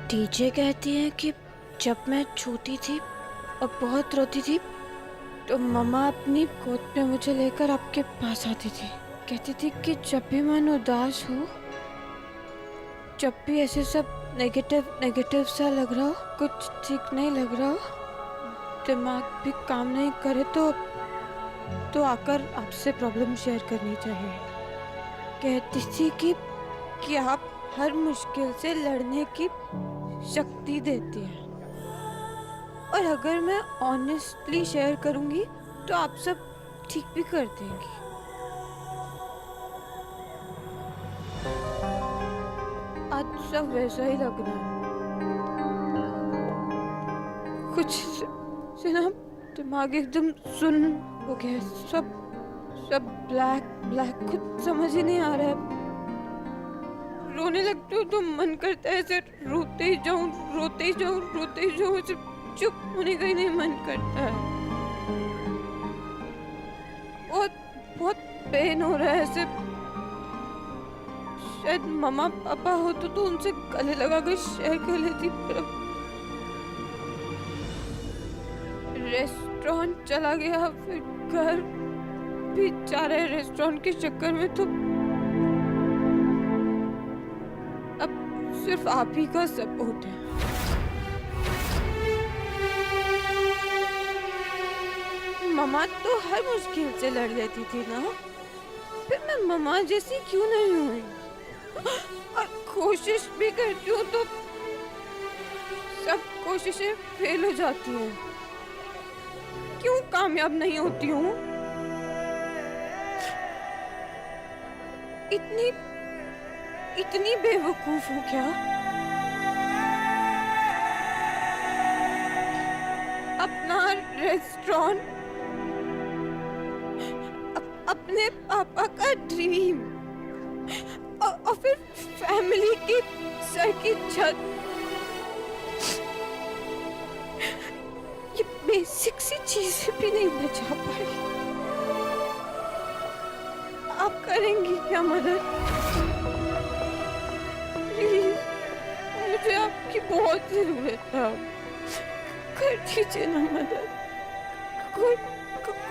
Teacher कहती हैं कि जब मैं छोटी थी और बहुत रोती थी तो मम्मा अपनी गोद में मुझे लेकर आपके पास आती थी। कहती थी कि जब भी मन उदास हो, जब भी ऐसे सब नेगेटिव नेगेटिव सा लग रहा हो, कुछ ठीक नहीं लग रहा हो, दिमाग भी काम नहीं करे तो आकर आपसे प्रॉब्लम शेयर करनी चाहिए। कहती थी कि आप हर मुश्किल से लड़ने की शक्ति देती है और अगर मैं ऑनेस्टली शेयर करूंगी तो आप सब ठीक भी कर देंगी। आज सब वैसा ही लग रहा है। कुछ से ना दिमाग एकदम सुन्न हो गया है। सब ब्लैक ब्लैक, कुछ समझ ही नहीं आ रहा है। रोने लगती हूँ तो मन करता है ऐसे रोते ही जाऊं, रोते ही जाऊं, रोते ही जाऊं, चुप होने का ही नहीं मन करता है। बहुत पेन हो रहा है ऐसे। शायद मम्मा पापा हो तो उनसे गले लगाकर शेयर कर लेती, पर रेस्टोरेंट चला गया, फिर घर भी जा रहे रेस्टोरेंट के चक्कर में, तो अब सिर्फ आप ही का सपोर्ट है। मम्मा तो हर मुश्किल से लड़ लेती थी ना, फिर मैं मम्मा जैसी क्यों नहीं हुई? और कोशिश भी करती हूँ तो सब कोशिशें फेल हो जाती हैं। क्यों कामयाब नहीं होती हूँ? इतनी बेवकूफ हूँ क्या? अपना रेस्टोरेंट, अपने पापा का ड्रीम और फिर फैमिली की सर की छत, ये बेसिक सी चीजें भी नहीं बचा पाई। आप करेंगी क्या मदद? प्लीज, मुझे आपकी बहुत जरूरत है। कर दीजिए ना मदद।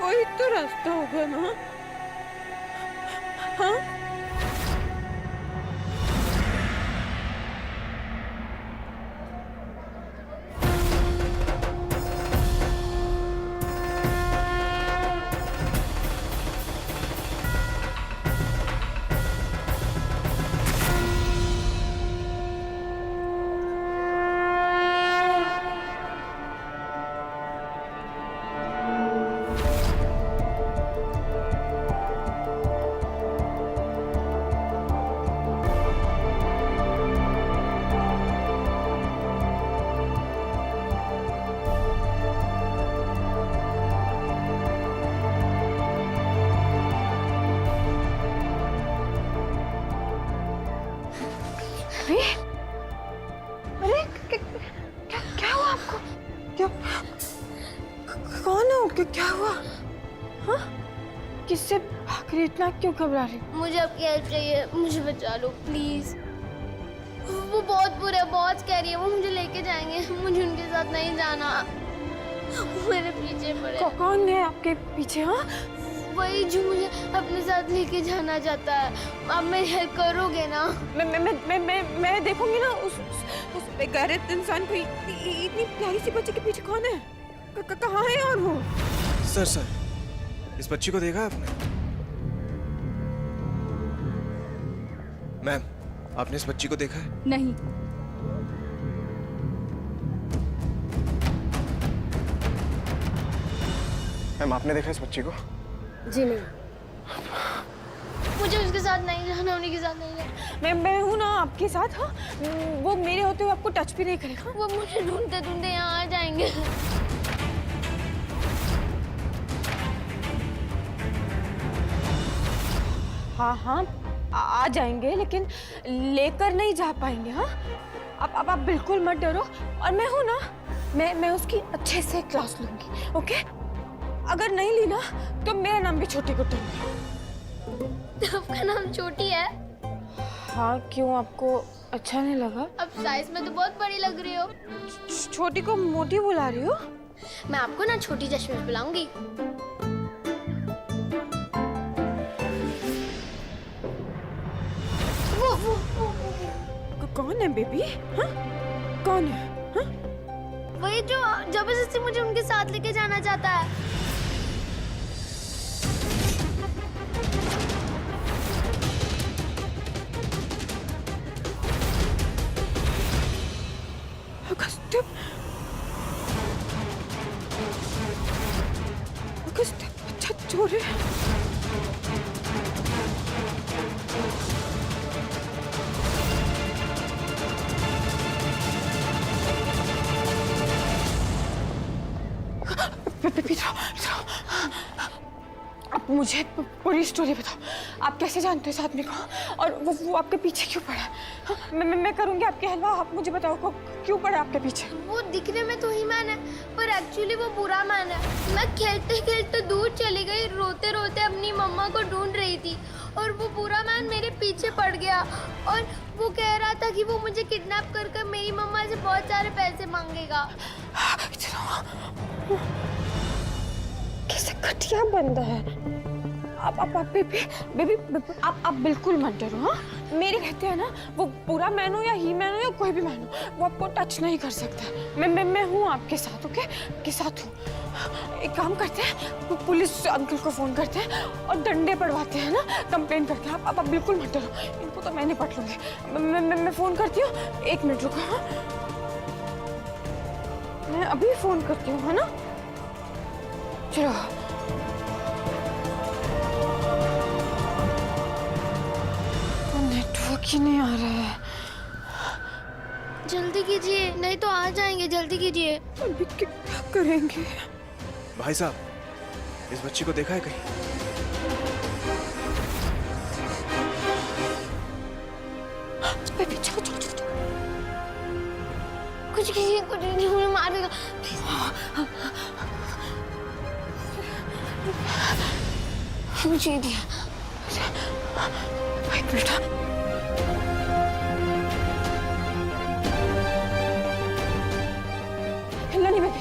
कोई तो रास्ता होगा ना? हाँ? अरे क्या हुआ आपको? क्या कौन हो? क्या हुआ? हाँ? किससे भाग रही? इतना क्यों घबरा रही? मुझे आपकी हेल्प चाहिए, मुझे बचा लो प्लीज। वो बहुत बुरे, बहुत कह रही है, वो मुझे लेके जाएंगे, मुझे उनके साथ नहीं जाना। वो मेरे पीछे पड़े। कौन है आपके पीछे? हाँ, वही जो मुझे अपने साथ लेके जाना चाहता है। आप मेरी हेल्प करोगे ना? मैं देखूंगी ना उस बेगैरत इंसान को। इतनी प्यारी सी बच्ची के पीछे कौन है? कहाँ है और वो? सर, इस बच्ची को देखा आपने? मैम, आपने इस बच्ची को देखा है? नहीं। मैम, आपने देखा इस बच्ची को? जी नहीं, मुझे उसके साथ नहीं जाना, उन्हीं के साथ नहीं जाना। मैं हूँ ना आपके साथ। हाँ, वो मेरे होते हुए आपको टच भी नहीं करेगा। वो मुझे ढूंढते ढूंढते यहाँ आ जाएंगे। हाँ हाँ, आ जाएंगे, लेकिन लेकर नहीं जा पाएंगे। हाँ, आप बिल्कुल मत डरो। और मैं हूँ ना, मैं उसकी अच्छे से क्लास लूंगी। ओके, अगर नहीं ली ना तो मेरा नाम भी छोटी कुट्टन है। आपका नाम छोटी है? हाँ, क्यों, आपको अच्छा नहीं लगा? अब साइज में तो बहुत बड़ी लग रही हो। छोटी को मोटी बुला रही हो? मैं आपको ना छोटी चश्मे बुलाऊंगी। वो। कौन है बेबी? हाँ, कौन है? हाँ? वही जो जबरदस्ती मुझे उनके साथ लेके जाना चाहता है। अच्छा चोर है। अब मुझे पूरी स्टोरी बताओ। आप कैसे जानते हो इस आदमी को, और वो आपके पीछे क्यों पड़ा? हाँ, मैं करूंगी आपकी हेल्प। आप मुझे बताओ क्यों पड़ा आपके पीछे? वो दिखने में तो ही मैन है, पर एक्चुअली वो बुरा मैन है। मैं खेलते खेलते दूर चली गई, रोते रोते अपनी मम्मा को ढूंढ रही थी, और वो बुरा मैन मेरे पीछे पड़ गया। और वो कह रहा था कि वो मुझे किडनैप कर मेरी मम्मा से बहुत सारे पैसे मांगेगा। कैसे घटिया बंदा है। आप बेबी आप बिल्कुल मत डरो। हाँ, मेरे कहते हैं ना, वो पूरा मैन हो या ही मैन हो या कोई भी मैन हो, वो आपको टच नहीं कर सकता। मैं हूँ आपके साथ। ओके, आपके साथ हूँ। एक काम करते हैं, पुलिस अंकल को फोन करते हैं और डंडे पड़वाते हैं ना, कंप्लेन करते हैं। आप बिल्कुल मत डरो, इनको तो मैं निपट लूंगी। मैं फोन करती हूँ, 1 मिनट रुको। हाँ, मैं अभी फोन करती हूँ, है ना? चलो। नेटवर्क ही नहीं आ रहा है। जल्दी कीजिए, नहीं तो आ जाएंगे। जल्दी कीजिए। अभी क्या करेंगे? भाई साहब, इस बच्ची को देखा है कहीं? बेबी चलो चलो चलो। कुछ कीजिए, कुछ नहीं, मुझे मार देगा। मुझे दिया। एक मिनट। हिलना नहीं बेबी,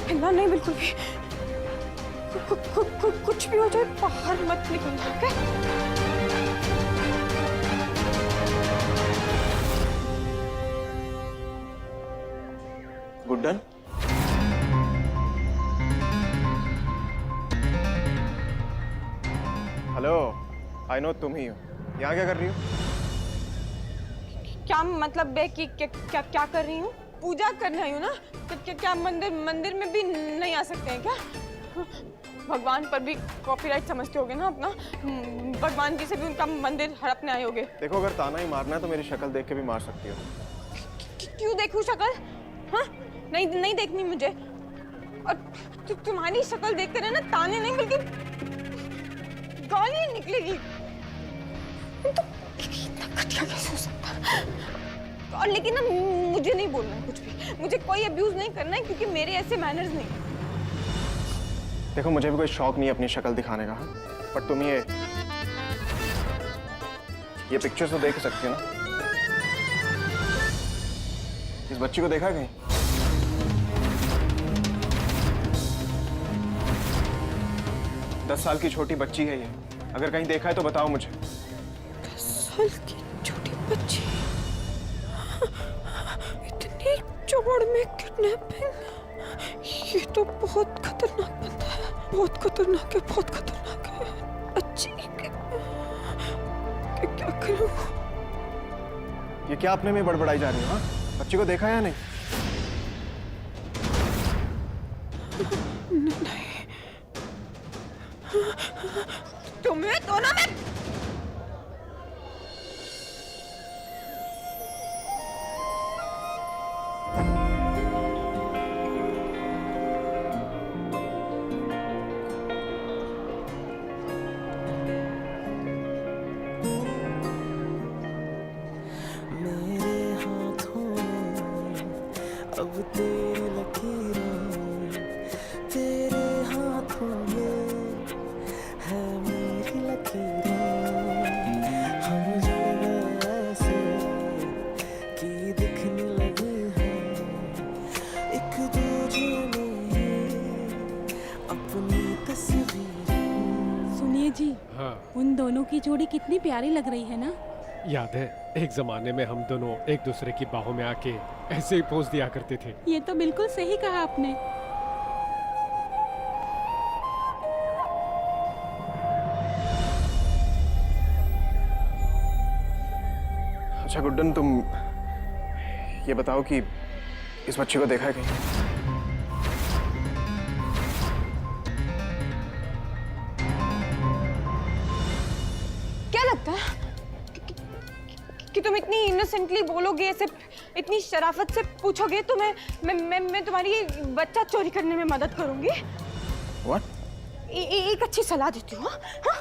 हिलना नहीं बिल्कुल भी। कुछ भी हो जाए बाहर मत निकलना। Okay? Guddan, hello, I know तुम ही हो। यहाँ क्या कर रही हो? क्या मतलब है कि क्या कर रही हूँ? पूजा करने आई हूँ ना। क्या मंदिर में भी नहीं आ सकते हैं क्या? भगवान पर भी कॉपीराइट समझते होगे ना अपना। भगवान जी से भी उनका मंदिर हड़पने आए होगे। देखो, अगर ताना ही मारना है तो मेरी शक्ल देख के भी मार सकती हो। क्यों देखूं शक्ल? हाँ, नहीं देखनी मुझे। और तुम्हारी शक्ल देखकर है ना, ताने नहीं बल्कि गालियां निकलेगी। तो इतना घटिया कैसे हो सकता है? और लेकिन ना, मुझे नहीं बोलना है कुछ भी। मुझे कोई अब्यूज नहीं करना है, क्योंकि मेरे ऐसे मैनर्स नहीं। देखो, मुझे भी कोई शौक नहीं है अपनी शक्ल दिखाने का, पर तुम ये पिक्चर्स तो देख सकती हो ना। इस बच्ची को देखा कहीं? दस साल की छोटी बच्ची है ये। अगर कहीं देखा है तो बताओ मुझे। 10 साल की छोटी बच्ची? इतनी चौड़ में किडनैपिंग? ये तो बहुत खतरनाक बंदा है। बहुत खतरनाक है, बहुत खतरनाक है। अच्छी क्या करूं? ये क्या अपने में बड़बड़ाई जा रही हो? हाँ, बच्ची को देखा है या नहीं? नहीं, तुम्हें तो ना मैं मेरे हाथों में अब तेरी लकीरें, तेरे हाथों में है मेरी लकीरें। हम जुड़ गए ऐसे कि दिखने लगे हैं एक दूजे में अपनी तस्वीरें। सुनिए जी, हाँ, उन दोनों की जोड़ी कितनी प्यारी लग रही है ना। याद है एक जमाने में हम दोनों एक दूसरे की बाहों में आके ऐसे ही पोज दिया करते थे। ये तो बिल्कुल सही कहा आपने। अच्छा गुड्डन, तुम ये बताओ कि इस बच्चे को देखा है कहीं? क्या लगता है कि तुम इतनी इनोसेंटली बोलोगे, ऐसे इतनी शराफत से पूछोगे तो मैं तुम्हारी बच्चा चोरी करने में मदद करूंगी। What? एक अच्छी सलाह देती हूँ। हाँ?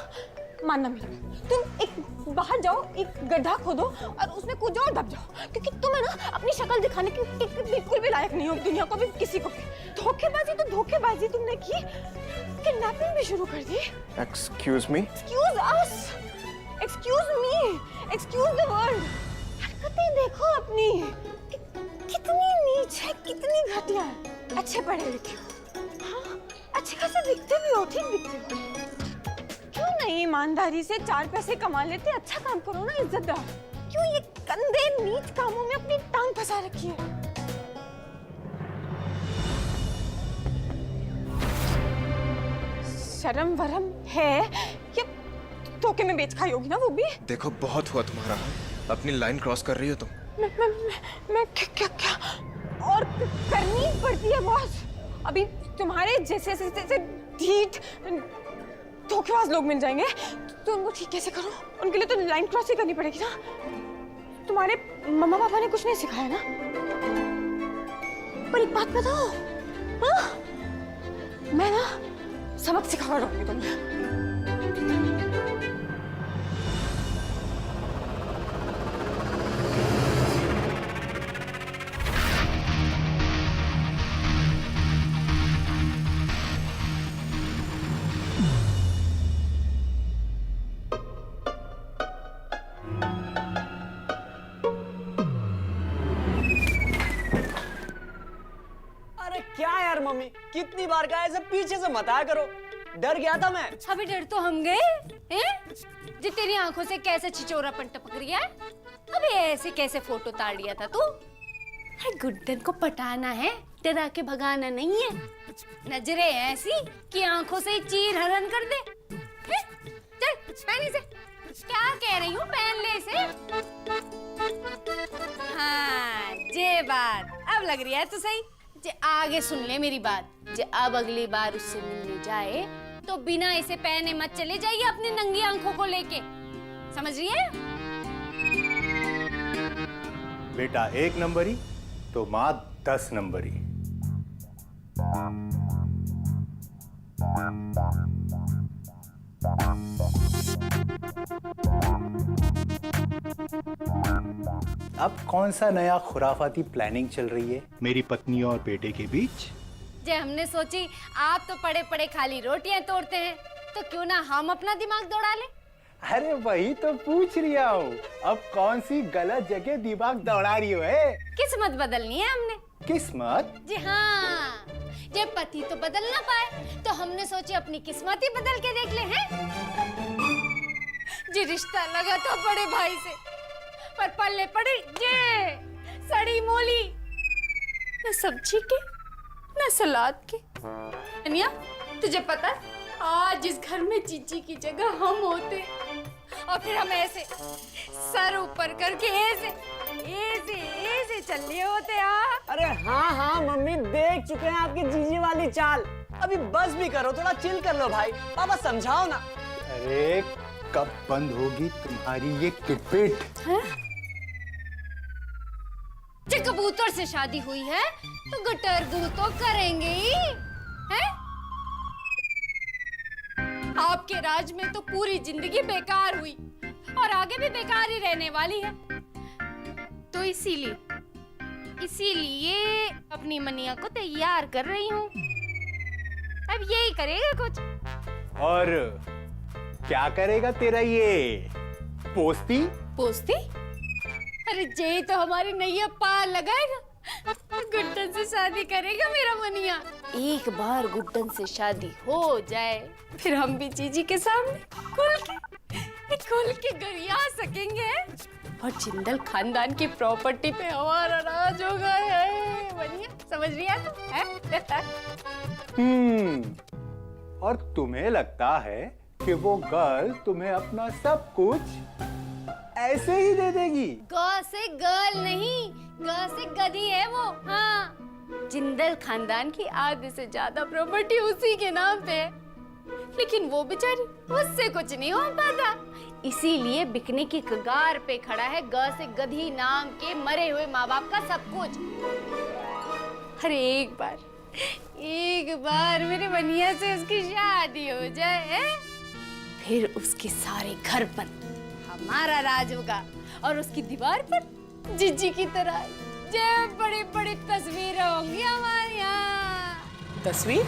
मानना मेरी, तुम एक बाहर जाओ, एक गड्ढा खोदो और उसमें कूद जाओ और दब जाओ, क्योंकि तुम्हें ना अपनी शक्ल दिखाने की बिल्कुल भी लायक नहीं हो दुनिया को भी, किसी को भी। धोखेबाजी तो धोखेबाजी तुमने की, किडनैपिंग भी शुरू कर दी। Excuse me? Excuse us, excuse me, excuse the world। हरकतें देखो अपनी, कितनी नीच है, कितनी घटिया है। अच्छे पढ़े लिखे हो, हाँ, अच्छे खासे दिखते भी हो, ठीक दिखते हो। क्यों नहीं ईमानदारी से 4 पैसे कमा लेते? अच्छा काम करो ना, इज्जतदार। क्यों ये गंदे नीच कामों में अपनी टांग फंसा रखी है? शर्म वरम है या धोखे में बेच खाई होगी ना वो भी। देखो बहुत हुआ तुम्हारा, अपनी लाइन क्रॉस कर रही हो तुम। मैं क्या और करनी पड़ती है बॉस। अभी तुम्हारे जैसे ढीठ धोखेबाज लोग मिल जाएंगे तो उनको ठीक कैसे करो? उनके लिए तो लाइन क्रॉस ही करनी पड़ेगी ना। तुम्हारे मम्मा पापा ने कुछ नहीं सिखाया ना। पर एक बात बताओ, हाँ? मैं ना सबक सिखा रहूंगी तुम्हें। अरे क्या यार मम्मी, कितनी बार कहा ऐसे पीछे से मत आया करो, डर गया था मैं। अभी डर तो हम गए हैं? जी तेरी आंखों से कैसे छिचोरापन टपक रहा है? अबे ऐसे कैसे फोटो ताड़ लिया था तू? अरे गुड्डन को पटाना है, डरा के भगाना नहीं है। नजरें ऐसी कि आंखों से चीर हरण कर दे। हैं? चल पहन इसे। क्या कह रही हूँ, पहन ले इसे। हाँ ये बात अब लग रही है तो सही। जे आगे सुन ले मेरी बात, जे अब अगली बार उससे मिलने जाए तो बिना इसे पहने मत चले जाइए अपनी नंगी आंखों को लेके, समझ रही है? बेटा 1 नंबरी तो माँ 10 नंबरी। अब कौन सा नया खुराफाती प्लानिंग चल रही है मेरी पत्नी और बेटे के बीच? जे हमने सोची आप तो पड़े पड़े खाली रोटियां तोड़ते हैं, तो क्यों ना हम अपना दिमाग दौड़ा लें? अरे वही तो पूछ रिया हूँ, अब कौन सी गलत जगह दिमाग दौड़ा रही हो? किस्मत बदलनी है हमने। किस्मत? जी हाँ, जब पति तो बदल ना पाए तो हमने सोची अपनी किस्मत ही बदल के देख ले। हैं जी रिश्ता लगा था बड़े भाई से, पर पल्ले पड़े ये सड़ी मूली, न सब्जी के न सलाद के। अनिया तुझे पता है आज जिस घर में चीची की जगह हम होते और फिर हम ऐसे सर ऊपर करके ऐसे ऐसे ऐसे चल रहे होते। अरे हाँ हाँ मम्मी, देख चुके हैं आपकी जीजी वाली चाल। अभी बस भी करो, थोड़ा चिल कर लो भाई। पापा समझाओ ना। अरे कब बंद होगी तुम्हारी ये किटपिट? जब कबूतर से शादी हुई है तो गटरगू तो करेंगे ही, हैं? आपके राज में तो पूरी जिंदगी बेकार हुई और आगे भी बेकार ही रहने वाली है। तो इसीलिए अपनी मनिया को तैयार कर रही हूँ। अब यही करेगा कुछ। और क्या करेगा तेरा ये पोस्ती? पोस्ती? अरे जे तो हमारी नैया पार लगाएगा। गुड्डन से शादी करेगा मेरा मनिया। एक बार गुड्डन से शादी हो जाए फिर हम भी जीजी के सामने खुल के गरिया सकेंगे और जिंदल खानदान की प्रॉपर्टी पे हमारा राज होगा। है मनिया, समझ रही है तू? और तुम्हें लगता है कि वो गर्ल तुम्हें अपना सब कुछ ऐसे ही दे देगी? ग से गर्ल नहीं, ग से गधी है वो। हाँ, जिंदल खानदान की आधे से ज्यादा प्रॉपर्टी उसी के नाम पे है, लेकिन वो बेचारी उससे कुछ नहीं हो पाता, इसीलिए बिकने की कगार पे खड़ा है ग से गधी नाम के मरे हुए माँ बाप का सब कुछ। अरे एक बार मेरे बनिया से उसकी शादी हो जाए, फिर उसके सारे घर पर हमारा राज होगा और उसकी दीवार पर जीजी की तरह जब बड़ी बड़ी तस्वीरें होंगी हमारे यहाँ। तस्वीर?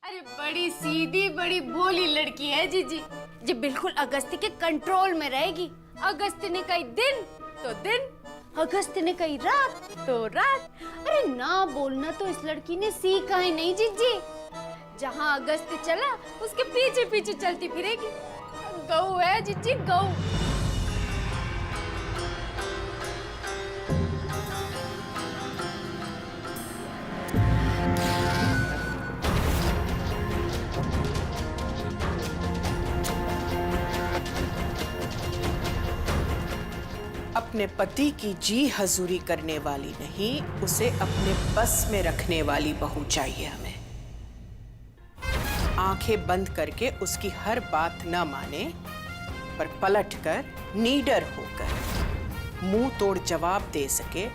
अरे बड़ी सीधी बड़ी भोली लड़की है जीजी, जो बिल्कुल अगस्ती के कंट्रोल में रहेगी। अगस्ती ने कही दिन तो दिन, अगस्त ने कही रात तो रात। अरे ना बोलना तो इस लड़की ने सीखा ही नहीं जीजी। जहाँ अगस्त चला उसके पीछे पीछे चलती फिरेगी। गऊ है जीजी, गऊ। अपने पति की जी हजूरी करने वाली नहीं, उसे अपने बस में रखने वाली बहू चाहिए हमें। आंखें बंद करके उसकी हर बात न माने, पर पलटकर नीडर होकर मुंह तोड़ जवाब दे सके,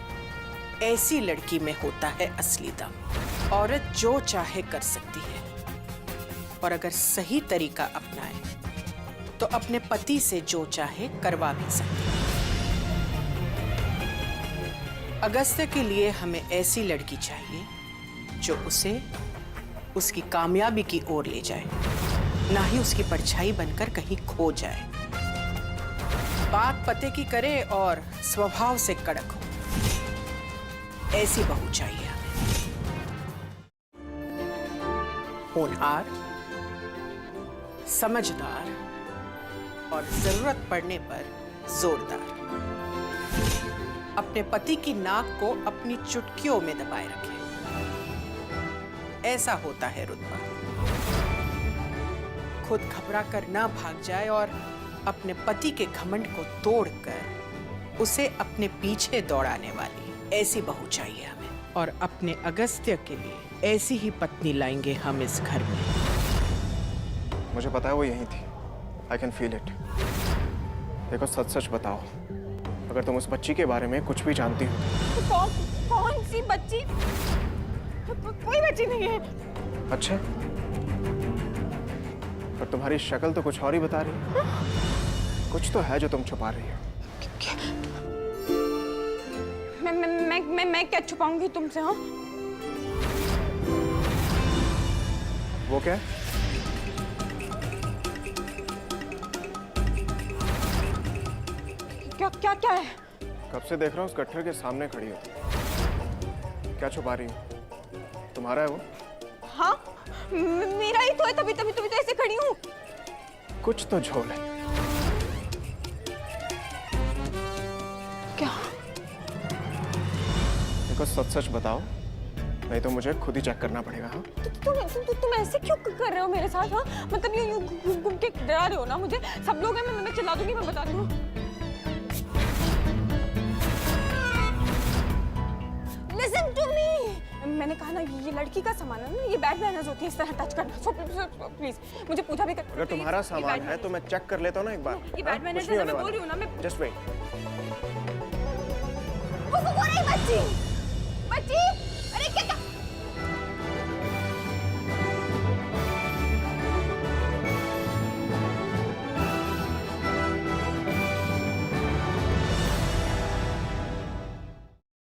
ऐसी लड़की में होता है असली दम। औरत जो चाहे कर सकती है, और अगर सही तरीका अपनाए तो अपने पति से जो चाहे करवा भी सकती है। अगस्त्य के लिए हमें ऐसी लड़की चाहिए जो उसे उसकी कामयाबी की ओर ले जाए, ना ही उसकी परछाई बनकर कहीं खो जाए। बात पते की करे और स्वभाव से कड़क हो, ऐसी बहू चाहिए हमें। होनहार, समझदार और जरूरत पड़ने पर जोरदार। अपने पति की नाक को अपनी चुटकियों में दबाए रखे, ऐसा होता है रुतबा। खुद घबरा कर ना भाग जाए और अपने पति के घमंड को तोड़कर उसे अपने पीछे दौड़ाने वाली ऐसी बहू चाहिए हमें। और अपने अगस्त्य के लिए ऐसी ही पत्नी लाएंगे हम इस घर में। मुझे पता है वो यहीं थी। I can feel it. देखो सच सच बताओ, अगर तुम उस बच्ची के बारे में कुछ भी जानती हो। कौन सी बच्ची? कोई बच्ची नहीं है। अच्छा, पर तुम्हारी शक्ल तो कुछ और ही बता रही है। कुछ तो है जो तुम छुपा रही हो। मैं क्या छुपाऊंगी तुमसे? हाँ, वो क्या है? क्या है? कब से देख रहा हूँ उस गट्ठर के सामने खड़ी हो। क्या छुपा रही हो? तुम्हारा है वो? हाँ, मेरा ही तो है, तभी तो ऐसे खड़ी हूँ। कुछ तो झोल है। क्या? देखो सच सच बताओ, नहीं तो मुझे खुद ही चेक करना पड़ेगा। हाँ? तुम ऐसे क्यों कर रहे हो मेरे साथ? हाँ मतलब यूं घूम के डरा रहे हो ना मुझे। सब लोग हैं, मैं चिल्ला दूंगी, मैं बता दूँ। Listen to me. मैंने कहा ना ये लड़की का सामान है ना, ये बैड मैनर्स होती है इस तरह टच करना। सो प्लीज मुझे पूजा भी कर। अगर तुम्हारा सामान है तो मैं चेक कर लेता हूँ ना एक बार। ये बैड मैनर्स है, मैं बोल रही हूँ ना। मैं जस्ट वेट। वो रही बच्ची। अरे क्या